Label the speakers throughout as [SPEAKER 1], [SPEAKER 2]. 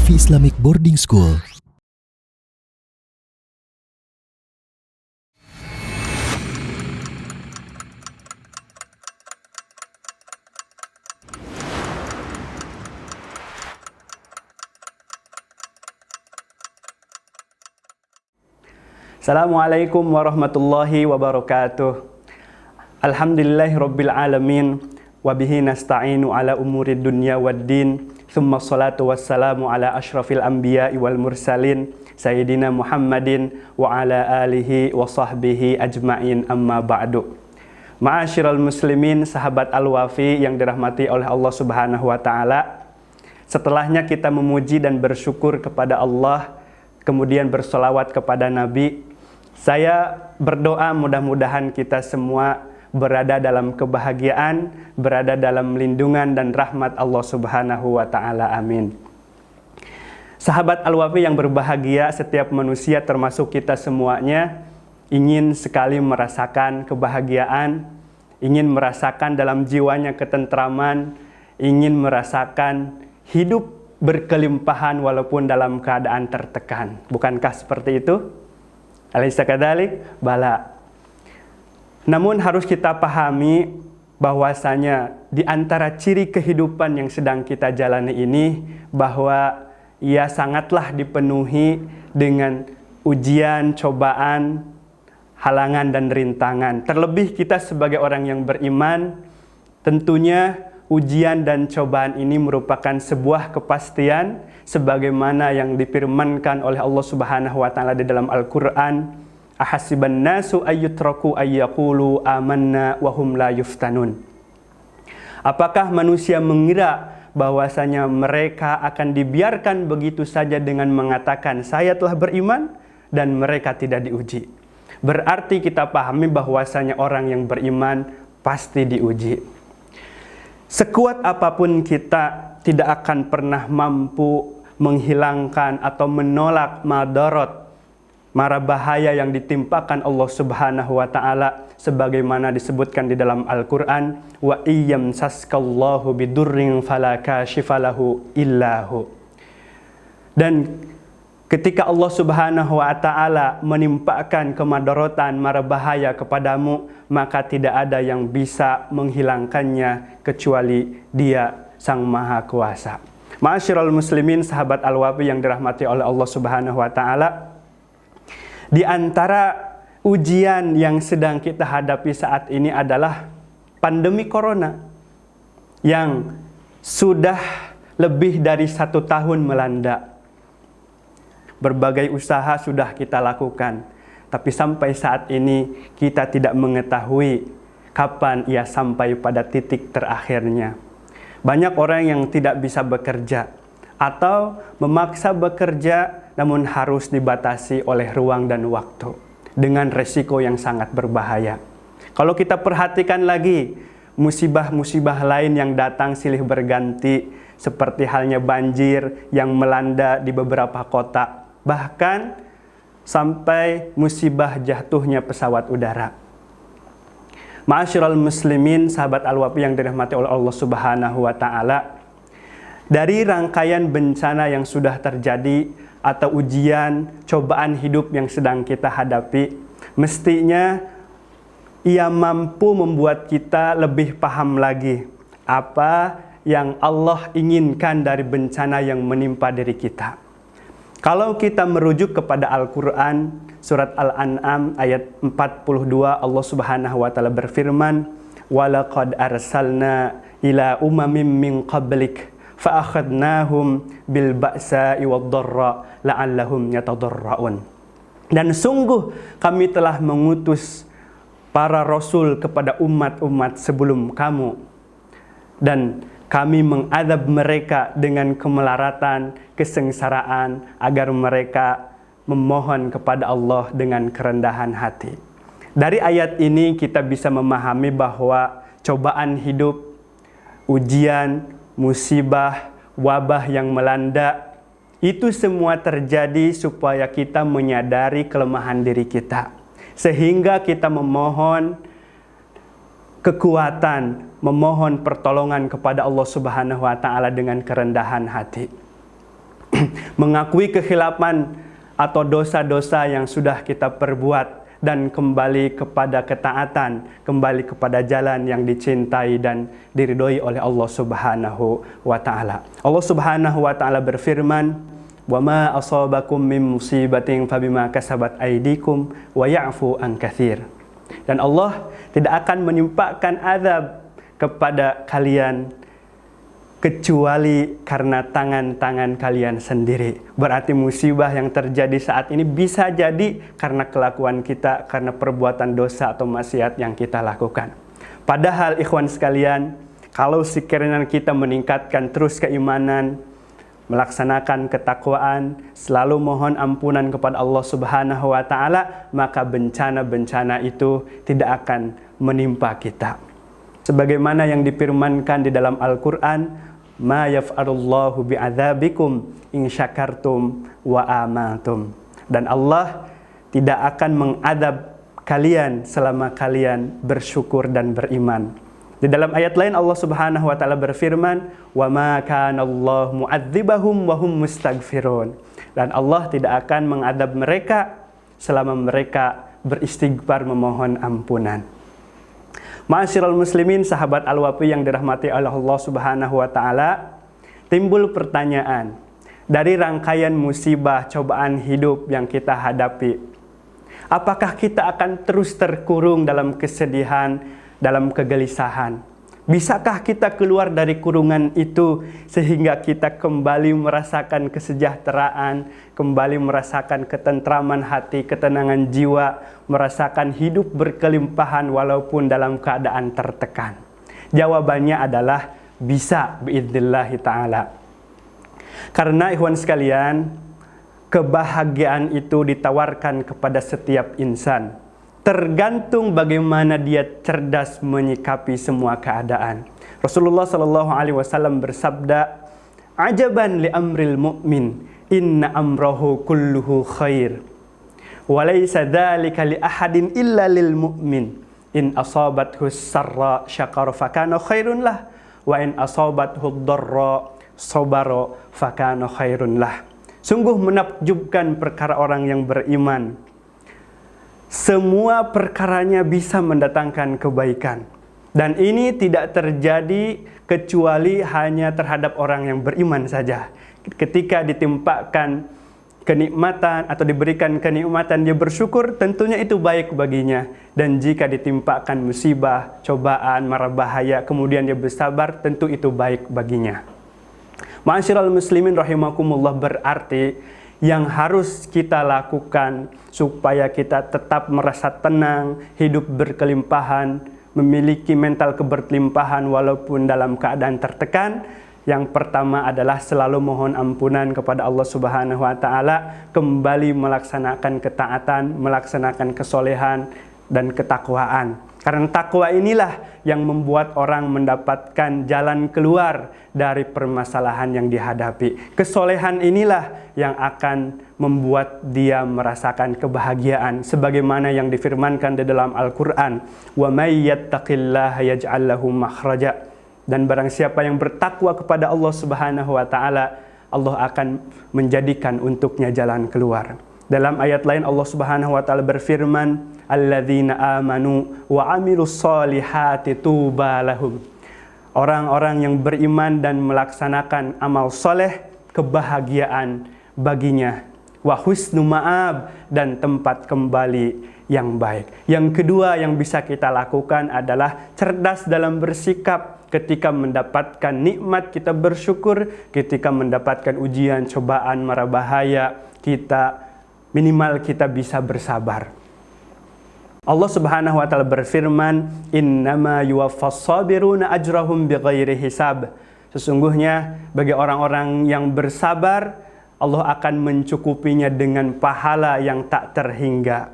[SPEAKER 1] Al-Wafi Islamic Boarding School.
[SPEAKER 2] Assalamualaikum warahmatullahi wabarakatuh. Alhamdulillahirabbil alamin wa bihi nasta'inu ala umurid dunya waddin. Tsumma shalatu wassalamu ala asyrafil anbiya'i wal mursalin sayyidina Muhammadin wa ala alihi wa sahbihi ajmain, amma ba'du. Ma'asyiral muslimin, sahabat Al-Wafi yang dirahmati oleh Allah Subhanahu wa taala. Setelahnya kita memuji dan bersyukur kepada Allah, kemudian bersolawat kepada Nabi. Saya berdoa mudah-mudahan kita semua berada dalam kebahagiaan, berada dalam lindungan dan rahmat Allah Subhanahu wa taala. Amin. Sahabat Al-Wafi yang berbahagia, setiap manusia termasuk kita semuanya ingin sekali merasakan kebahagiaan, ingin merasakan dalam jiwanya ketentraman, ingin merasakan hidup berkelimpahan walaupun dalam keadaan tertekan. Bukankah seperti itu? Alaysa kadzalik? Bala. Namun harus kita pahami bahwasanya di antara ciri kehidupan yang sedang kita jalani ini, bahwa ia sangatlah dipenuhi dengan ujian, cobaan, halangan dan rintangan. Terlebih kita sebagai orang yang beriman, tentunya ujian dan cobaan ini merupakan sebuah kepastian sebagaimana yang difirmankan oleh Allah Subhanahu wa taala di dalam Al-Qur'an, ahasiban nasu ayyutraku ayyaqulu amanna wa hum la yuftanun. Apakah manusia mengira bahwasanya mereka akan dibiarkan begitu saja dengan mengatakan saya telah beriman dan mereka tidak diuji? Berarti kita pahami bahwasanya orang yang beriman pasti diuji. Sekuat apapun kita tidak akan pernah mampu menghilangkan atau menolak madarat, mara bahaya yang ditimpakan Allah Subhanahu wa taala sebagaimana disebutkan di dalam Al-Qur'an, wa iyyamsaskallahu bidurrin fala kashifalahu illahu. Dan ketika Allah Subhanahu wa taala menimpakan kemadaratan, mara bahaya kepadamu, maka tidak ada yang bisa menghilangkannya kecuali Dia Sang Maha Kuasa. Ma'asyiral muslimin, sahabat Al-Wafi yang dirahmati oleh Allah Subhanahu wa taala, di antara ujian yang sedang kita hadapi saat ini adalah pandemi corona yang sudah lebih dari 1 tahun melanda. Berbagai usaha sudah kita lakukan, tapi sampai saat ini kita tidak mengetahui kapan ia sampai pada titik terakhirnya. Banyak orang yang tidak bisa bekerja atau memaksa bekerja namun harus dibatasi oleh ruang dan waktu dengan resiko yang sangat berbahaya. Kalau kita perhatikan lagi musibah-musibah lain yang datang silih berganti, seperti halnya banjir yang melanda di beberapa kota, bahkan sampai musibah jatuhnya pesawat udara. Ma'asyiral muslimin, sahabat Al-Wafi yang dirahmati oleh Allah Subhanahu wa taala, dari rangkaian bencana yang sudah terjadi atau ujian, cobaan hidup yang sedang kita hadapi, mestinya ia mampu membuat kita lebih paham lagi apa yang Allah inginkan dari bencana yang menimpa diri kita. Kalau kita merujuk kepada Al-Qur'an, surat Al-An'am ayat 42, Allah Subhanahu wa taala berfirman, "Walaqad arsalna ila umamin min qablik fa akhadnahum bil ba'sa'i wad-dharra la'allahum yatadarra'un." Dan sungguh kami telah mengutus para rasul kepada umat-umat sebelum kamu, dan kami mengadab mereka dengan kemelaratan, kesengsaraan, agar mereka memohon kepada Allah dengan kerendahan hati. Dari ayat ini kita bisa memahami bahwa cobaan hidup, ujian, musibah, wabah yang melanda, itu semua terjadi supaya kita menyadari kelemahan diri kita, sehingga kita memohon kekuatan, memohon pertolongan kepada Allah Subhanahu wa taala dengan kerendahan hati. mengakui kekhilafan atau dosa-dosa yang sudah kita perbuat, dan kembali kepada ketaatan, kembali kepada jalan yang dicintai dan diridhoi oleh Allah Subhanahu wa taala. Allah Subhanahu wa taala berfirman, "Wa ma asabakum min musibatin fabima kasabat aydikum wa ya'fu an katsir." Dan Allah tidak akan menimpakan azab kepada kalian kecuali karena tangan-tangan kalian sendiri. Berarti musibah yang terjadi saat ini bisa jadi karena kelakuan kita, karena perbuatan dosa atau maksiat yang kita lakukan. Padahal ikhwan sekalian, kalau sekiranya kita meningkatkan terus keimanan, melaksanakan ketakwaan, selalu mohon ampunan kepada Allah Subhanahu wa taala, maka bencana-bencana itu tidak akan menimpa kita. Sebagaimana yang difirmankan di dalam Al-Qur'an, "Ma yaf'alullahu bi'adzabikum in syakartum wa amantum." Dan Allah tidak akan mengadab kalian selama kalian bersyukur dan beriman. Di dalam ayat lain Allah Subhanahu wa taala berfirman, "Wa ma kana Allah mu'adzibahum wa hum mustaghfirun." Dan Allah tidak akan mengadab mereka selama mereka beristighfar memohon ampunan. Ma'asyiral muslimin, sahabat Al-Wafi yang dirahmati oleh Allah Subhanahu wa taala, timbul pertanyaan dari rangkaian musibah cobaan hidup yang kita hadapi. Apakah kita akan terus terkurung dalam kesedihan, dalam kegelisahan? Bisakah kita keluar dari kurungan itu sehingga kita kembali merasakan kesejahteraan, kembali merasakan ketentraman hati, ketenangan jiwa, merasakan hidup berkelimpahan walaupun dalam keadaan tertekan? Jawabannya adalah bisa, biidznillah ta'ala. Karena ikhwan sekalian, kebahagiaan itu ditawarkan kepada setiap insan, tergantung bagaimana dia cerdas menyikapi semua keadaan. Rasulullah sallallahu alaihi wasallam bersabda, "Ajaban li amril mu'min, inna amrahu kulluhu khair. Wa laysa dzalika li ahadin illa lil mu'min. In asabathu sarra syakara fakana khairun lah, wa in asabathu dharra sabara fakana khairun lah." Sungguh menakjubkan perkara orang yang beriman. Semua perkaranya bisa mendatangkan kebaikan. Dan ini tidak terjadi kecuali hanya terhadap orang yang beriman saja. Ketika ditimpakan kenikmatan atau diberikan kenikmatan, dia bersyukur, tentunya itu baik baginya. Dan jika ditimpakan musibah, cobaan, mara bahaya, kemudian dia bersabar, tentu itu baik baginya. Ma'asyiral muslimin rahimakumullah, berarti yang harus kita lakukan supaya kita tetap merasa tenang, hidup berkelimpahan, memiliki mental keberlimpahan walaupun dalam keadaan tertekan, yang pertama adalah selalu mohon ampunan kepada Allah Subhanahu wa taala, kembali melaksanakan ketaatan, melaksanakan kesolehan dan ketakwaan. Karena takwa inilah yang membuat orang mendapatkan jalan keluar dari permasalahan yang dihadapi. Kesolehan inilah yang akan membuat dia merasakan kebahagiaan. Sebagaimana yang difirmankan di dalam Al-Quran, "Wa may yattaqillaha yaj'al lahu makhraja." Dan barang siapa yang bertakwa kepada Allah Subhanahu wa taala, Allah akan menjadikan untuknya jalan keluar. Dalam ayat lain Allah Subhanahu wa taala berfirman, "Alladzina amanu wa amilus solihati tuba lahum." Orang-orang yang beriman dan melaksanakan amal soleh, kebahagiaan baginya. Wa husnu ma'ab, dan tempat kembali yang baik. Yang kedua yang bisa kita lakukan adalah cerdas dalam bersikap. Ketika mendapatkan nikmat kita bersyukur, ketika mendapatkan ujian, cobaan, mara bahaya, minimal kita bisa bersabar. Allah Subhanahu wa taala berfirman, "Innama yuwaffas sabiruna ajrahum bighairi hisab." Sesungguhnya bagi orang-orang yang bersabar, Allah akan mencukupinya dengan pahala yang tak terhingga.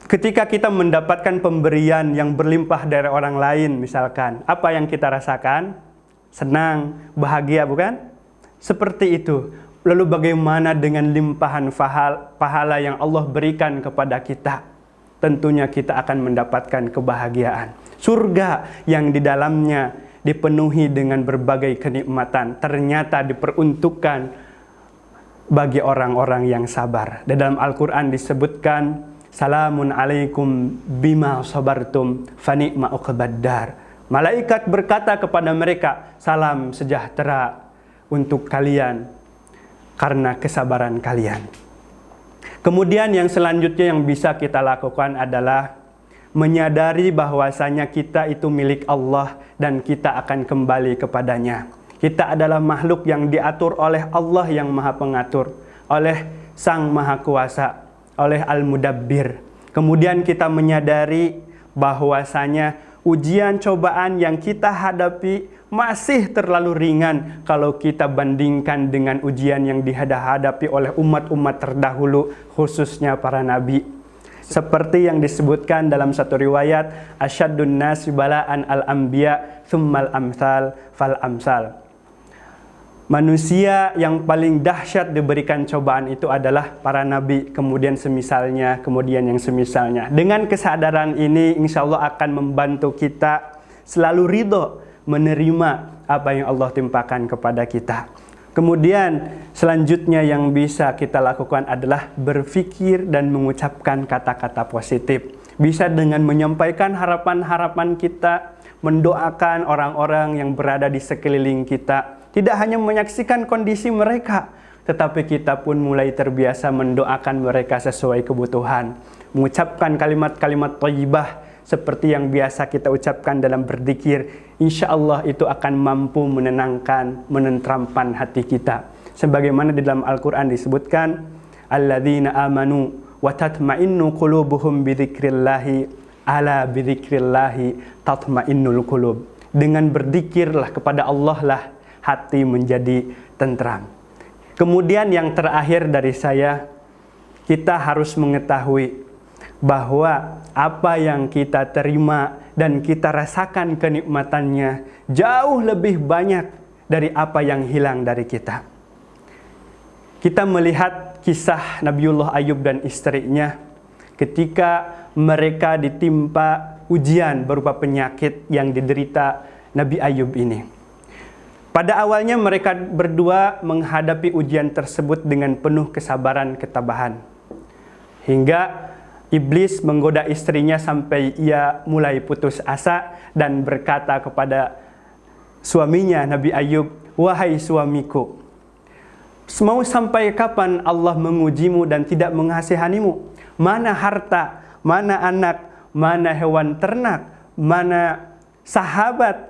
[SPEAKER 2] Ketika kita mendapatkan pemberian yang berlimpah dari orang lain misalkan, apa yang kita rasakan? Senang, bahagia, bukan? Seperti itu. Lalu bagaimana dengan limpahan pahala yang Allah berikan kepada kita? Tentunya kita akan mendapatkan kebahagiaan. Surga yang di dalamnya dipenuhi dengan berbagai kenikmatan, ternyata diperuntukkan bagi orang-orang yang sabar. Dan dalam Al-Quran disebutkan, salamun alaikum bima sabartum fani'ma uqbaddar. Malaikat berkata kepada mereka, salam sejahtera untuk kalian karena kesabaran kalian. Kemudian yang selanjutnya yang bisa kita lakukan adalah menyadari bahwasanya kita itu milik Allah dan kita akan kembali kepadanya. Kita adalah makhluk yang diatur oleh Allah yang Maha Pengatur, oleh Sang Maha Kuasa, oleh Al-Mudabbir. Kemudian kita menyadari bahwasanya ujian cobaan yang kita hadapi masih terlalu ringan kalau kita bandingkan dengan ujian yang dihadapi oleh umat-umat terdahulu, khususnya para nabi. Seperti yang disebutkan dalam satu riwayat, asyaddun nasi bala'an al-anbiya thummal amsal fal amsal. Manusia yang paling dahsyat diberikan cobaan itu adalah para nabi, kemudian semisalnya, kemudian yang semisalnya. Dengan kesadaran ini insya Allah akan membantu kita selalu ridho menerima apa yang Allah timpakan kepada kita. Kemudian selanjutnya yang bisa kita lakukan adalah berpikir dan mengucapkan kata-kata positif. Bisa dengan menyampaikan harapan-harapan kita, mendoakan orang-orang yang berada di sekeliling kita. Tidak hanya menyaksikan kondisi mereka, tetapi kita pun mulai terbiasa mendoakan mereka sesuai kebutuhan. Mengucapkan kalimat-kalimat thayyibah seperti yang biasa kita ucapkan dalam berzikir, insya Allah itu akan mampu menenangkan, menenteramkan hati kita. Sebagaimana di dalam Al-Quran disebutkan, alladzina amanu wa tatma'innu qulubuhum bidzikrillahi ala bidzikrillahi tatma'innul qulub. Dengan berzikirlah kepada Allah lah hati menjadi tentram. Kemudian yang terakhir dari saya, kita harus mengetahui bahwa apa yang kita terima dan kita rasakan kenikmatannya jauh lebih banyak dari apa yang hilang dari kita. Kita melihat kisah Nabiullah Ayub dan istrinya ketika mereka ditimpa ujian berupa penyakit yang diderita Nabi Ayub ini. Pada awalnya mereka berdua menghadapi ujian tersebut dengan penuh kesabaran, ketabahan. Hingga Iblis menggoda istrinya sampai ia mulai putus asa dan berkata kepada suaminya Nabi Ayub, wahai suamiku, mau sampai kapan Allah mengujimu dan tidak mengasihanimu? Mana harta, mana anak, mana hewan ternak, mana sahabat,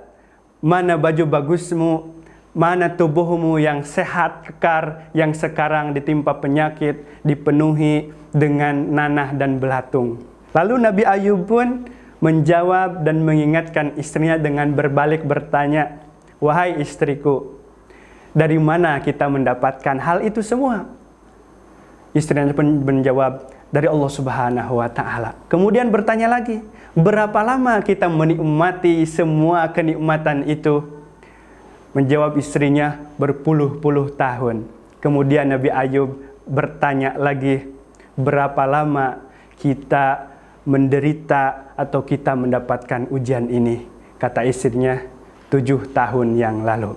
[SPEAKER 2] mana baju bagusmu, mana tubuhmu yang sehat, kekar, yang sekarang ditimpa penyakit, dipenuhi dengan nanah dan belatung. Lalu Nabi Ayub pun menjawab dan mengingatkan istrinya dengan berbalik bertanya, wahai istriku, dari mana kita mendapatkan hal itu semua? Istrinya pun menjawab, dari Allah Subhanahu wa Ta'ala. Kemudian bertanya lagi, berapa lama kita menikmati semua kenikmatan itu? Menjawab istrinya, berpuluh-puluh tahun. Kemudian Nabi Ayub bertanya lagi, berapa lama kita menderita atau kita mendapatkan ujian ini? Kata istrinya, 7 tahun yang lalu.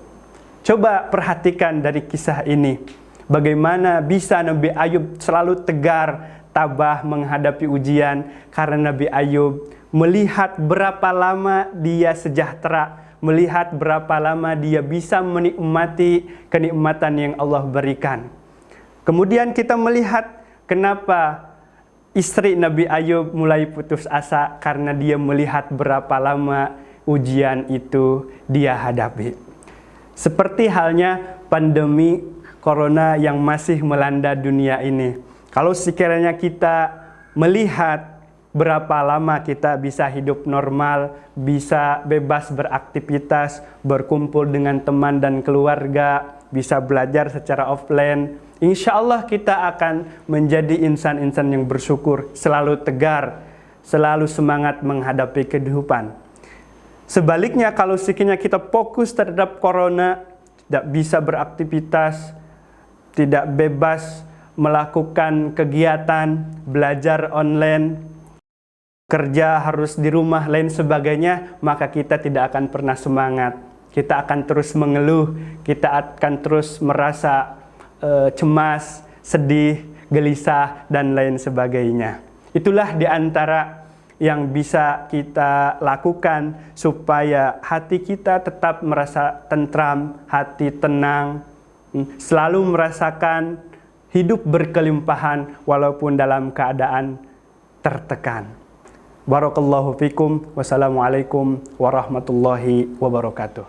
[SPEAKER 2] Coba perhatikan dari kisah ini, bagaimana bisa Nabi Ayub selalu tegar, tabah menghadapi ujian, karena Nabi Ayub melihat berapa lama dia sejahtera, melihat berapa lama dia bisa menikmati kenikmatan yang Allah berikan. Kemudian kita melihat kenapa istri Nabi Ayub mulai putus asa, karena dia melihat berapa lama ujian itu dia hadapi. Seperti halnya pandemi corona yang masih melanda dunia ini. Kalau sekiranya kita melihat berapa lama kita bisa hidup normal, bisa bebas beraktivitas, berkumpul dengan teman dan keluarga, bisa belajar secara offline, insya Allah kita akan menjadi insan-insan yang bersyukur, selalu tegar, selalu semangat menghadapi kehidupan. Sebaliknya kalau sekiranya kita fokus terhadap corona, tidak bisa beraktivitas, tidak bebas melakukan kegiatan, belajar online, kerja, harus di rumah, lain sebagainya, maka kita tidak akan pernah semangat. Kita akan terus mengeluh, kita akan terus merasa cemas, sedih, gelisah, dan lain sebagainya. Itulah di antara yang bisa kita lakukan supaya hati kita tetap merasa tentram, hati tenang, selalu merasakan hidup berkelimpahan walaupun dalam keadaan tertekan. Barakallahu fikum. Wassalamualaikum warahmatullahi wabarakatuh.